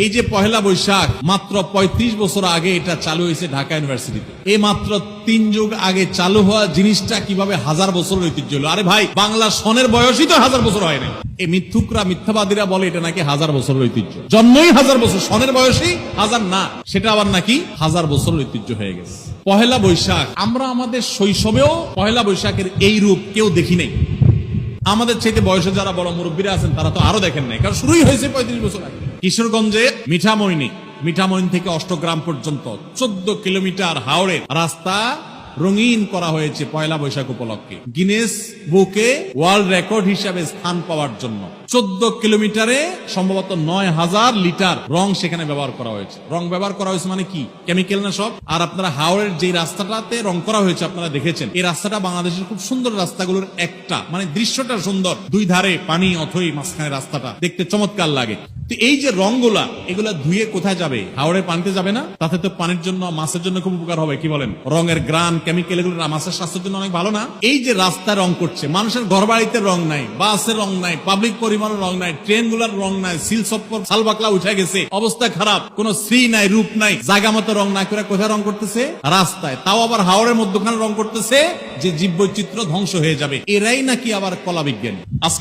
এই যে পহেলা বৈশাখ মাত্র ৩৫ বছর আগে এটা চালু হয়েছে ঢাকা ইউনিভার্সিটিতে। এই মাত্র ৩ যুগ আগে চালু হওয়া জিনিসটা কিভাবে ১০০০ বছরের ঐতিহ্য হলো? আরে ভাই, বাংলা সনের বয়সই তো ১০০০ বছর হয় না। এই মিথ্যুকরা, মিথ্যাবাদীরা বলে এটা নাকি ১০০০ বছরের ঐতিহ্য। জন্মই ১০০০ বছর, সনের বয়সই ১০০০ না, সেটা আবার নাকি ১০০০ বছরের ঐতিহ্য হয়ে গেছে। পহেলা বৈশাখ, আমরা আমাদের শৈশবেও পহেলা বৈশাখের এই রূপ কেউ দেখি নাই। আমাদের চাইতে বয়সে যারা বড় মুরব্বীরা আছেন তারা তো আরো দেখেন নাই, কারণ শুরুই হয়েছে ৩৫ বছর আগে। কিশোরগঞ্জে মিঠামইনি থেকে অষ্টগ্রাম পর্যন্ত ১৪ কিলোমিটার হাওড়ের রাস্তা রঙিন করা হয়েছে পয়লা বৈশাখ উপলক্ষে, গিনেস বুকে ওয়ার্ল্ড রেকর্ড হিসাবে স্থান পাওয়ার জন্য। ১৪ কিলোমিটারে সম্ভবত ৯,০০০ লিটার রং সেখানে ব্যবহার করা হয়েছে। রং ব্যবহার করা হয়েছে মানে কি? কেমিক্যাল না সব। আর আপনারা হাওড়ের যে রাস্তাটাতে রং করা হয়েছে আপনারা দেখেছেন, এই রাস্তাটা বাংলাদেশের খুব সুন্দর রাস্তাগুলোর একটা, মানে দৃশ্যটা সুন্দর, দুই ধারে পানি, অথই মাঝখানে রাস্তাটা দেখতে চমৎকার লাগে। তো এই যে রংগুলা, এগুলা ধুয়ে কোথায় যাবে? হাওড়ের পানিতে যাবে না? তাতে তো পানির জন্য, মাছের জন্য খুব উপকার হবে। কি বলেন? রঙের গ্রান, কেমিক্যাল, এগুলো মাছের স্বাস্থ্যের জন্য অনেক ভালো না? এই যে রাস্তা রং করছে, মানুষের ঘর বাড়িতে রং নাই, বাসের রং নাই, পাবলিক পরিবহনের রং নাই, ট্রেন গুলার রং নাই, সিল সপ্পর সালবাকলা উঠে গেছে, অবস্থা খারাপ, কোন শ্রী নাই, রূপ নাই, জায়গা মতো রং না করে কোথায় রং করতেছে? রাস্তায়। তাও আবার হাওড়ের মধ্যখানে রং করতেছে যে জীববৈচিত্র্য ধ্বংস হয়ে যাবে। এরাই নাকি আবার কলা বিজ্ঞানী। আজকে